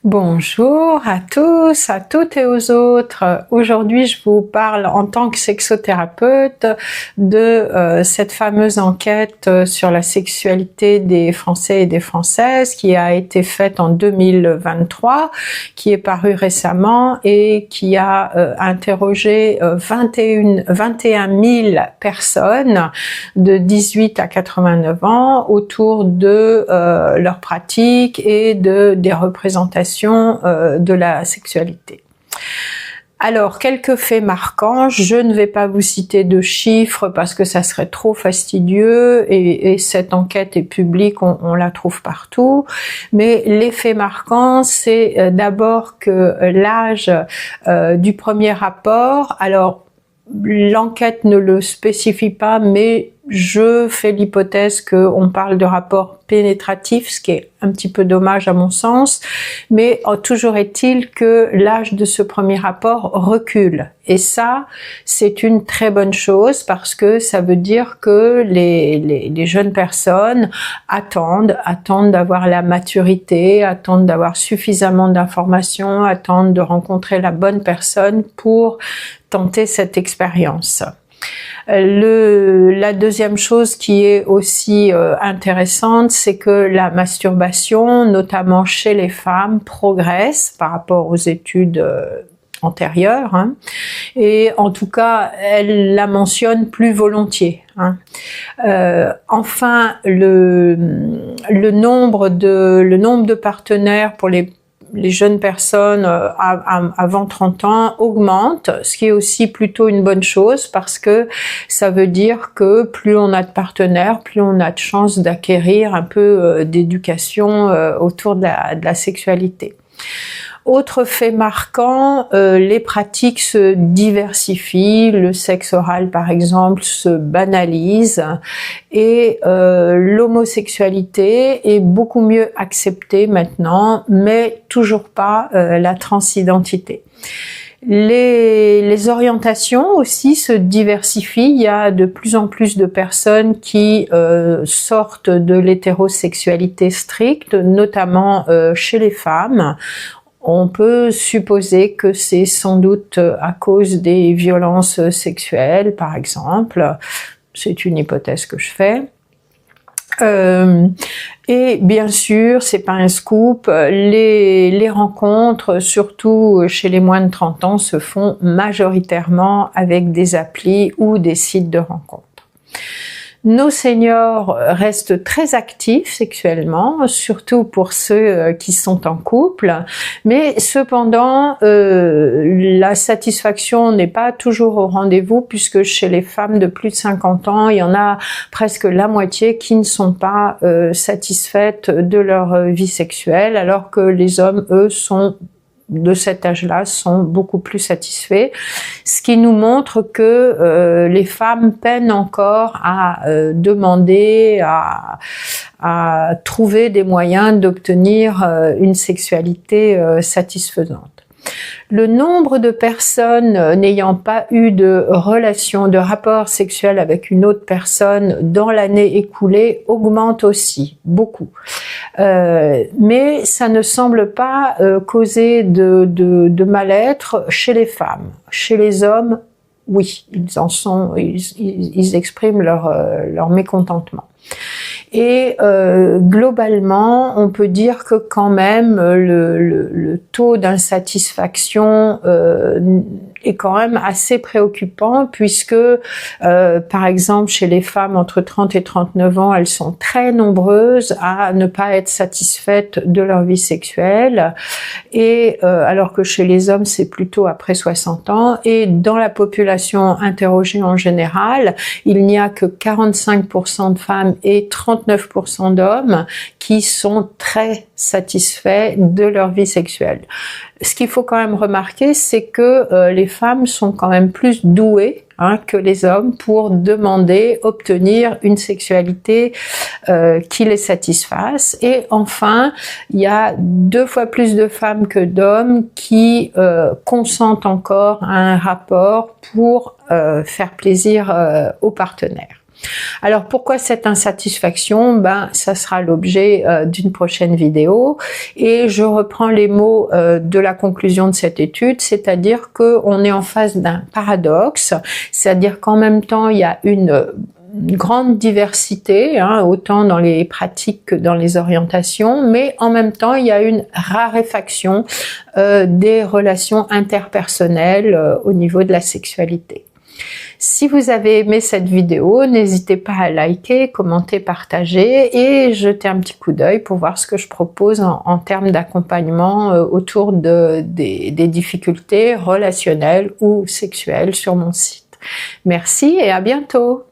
Bonjour à tous, à toutes et aux autres. Aujourd'hui, je vous parle en tant que sexothérapeute de cette fameuse enquête sur la sexualité des Français et des Françaises qui a été faite en 2023, qui est parue récemment et qui a interrogé 21 000 personnes de 18 à 89 ans autour de leurs pratiques et des représentations de la sexualité. Alors, quelques faits marquants, je ne vais pas vous citer de chiffres parce que ça serait trop fastidieux et cette enquête est publique, on la trouve partout, mais les faits marquants, c'est d'abord que l'âge du premier rapport, alors l'enquête ne le spécifie pas, mais je fais l'hypothèse qu'on parle de rapport pénétratif, ce qui est un petit peu dommage à mon sens, mais toujours est-il que l'âge de ce premier rapport recule. Et ça, c'est une très bonne chose parce que ça veut dire que les jeunes personnes attendent d'avoir la maturité, attendent d'avoir suffisamment d'informations, attendent de rencontrer la bonne personne pour tenter cette expérience. La deuxième chose qui est aussi intéressante, c'est que la masturbation, notamment chez les femmes, progresse par rapport aux études antérieures, hein, et en tout cas, elle la mentionne plus volontiers. Hein. Enfin, le nombre de partenaires pour les jeunes personnes avant 30 ans augmente, ce qui est aussi plutôt une bonne chose parce que ça veut dire que plus on a de partenaires, plus on a de chances d'acquérir un peu d'éducation autour de la sexualité. Autre fait marquant, les pratiques se diversifient, le sexe oral par exemple se banalise et l'homosexualité est beaucoup mieux acceptée maintenant, mais toujours pas la transidentité. Les orientations aussi se diversifient, il y a de plus en plus de personnes qui sortent de l'hétérosexualité stricte, notamment chez les femmes. On peut supposer que c'est sans doute à cause des violences sexuelles, par exemple. C'est une hypothèse que je fais. Et bien sûr, c'est pas un scoop, les rencontres, surtout chez les moins de 30 ans, se font majoritairement avec des applis ou des sites de rencontres. Nos seniors restent très actifs sexuellement, surtout pour ceux qui sont en couple, mais cependant, la satisfaction n'est pas toujours au rendez-vous puisque chez les femmes de plus de 50 ans, il y en a presque la moitié qui ne sont pas satisfaites de leur vie sexuelle, alors que les hommes, eux, de cet âge-là sont beaucoup plus satisfaits, ce qui nous montre que les femmes peinent encore à demander, à trouver des moyens d'obtenir une sexualité satisfaisante. Le nombre de personnes n'ayant pas eu de relation, de rapport sexuel avec une autre personne dans l'année écoulée augmente aussi, beaucoup. Mais ça ne semble pas causer de mal-être chez les femmes. Chez les hommes, oui, ils expriment leur mécontentement. Et globalement, on peut dire que quand même le taux d'insatisfaction est quand même assez préoccupant puisque, par exemple, chez les femmes entre 30 et 39 ans, elles sont très nombreuses à ne pas être satisfaites de leur vie sexuelle, et alors que chez les hommes, c'est plutôt après 60 ans. Et dans la population interrogée en général, il n'y a que 45% de femmes et 39% d'hommes qui sont très satisfaits de leur vie sexuelle. Ce qu'il faut quand même remarquer, c'est que les femmes sont quand même plus douées que les hommes pour demander, obtenir une sexualité qui les satisfasse. Et enfin, il y a 2 fois plus de femmes que d'hommes qui consentent encore à un rapport pour faire plaisir aux partenaires. Alors pourquoi cette insatisfaction? Ben, ça sera l'objet d'une prochaine vidéo, et je reprends les mots de la conclusion de cette étude, c'est-à-dire qu'on est en face d'un paradoxe, c'est-à-dire qu'en même temps il y a une grande diversité, autant dans les pratiques que dans les orientations, mais en même temps il y a une raréfaction des relations interpersonnelles au niveau de la sexualité. Si vous avez aimé cette vidéo, n'hésitez pas à liker, commenter, partager et jeter un petit coup d'œil pour voir ce que je propose en termes d'accompagnement autour des difficultés relationnelles ou sexuelles sur mon site. Merci et à bientôt!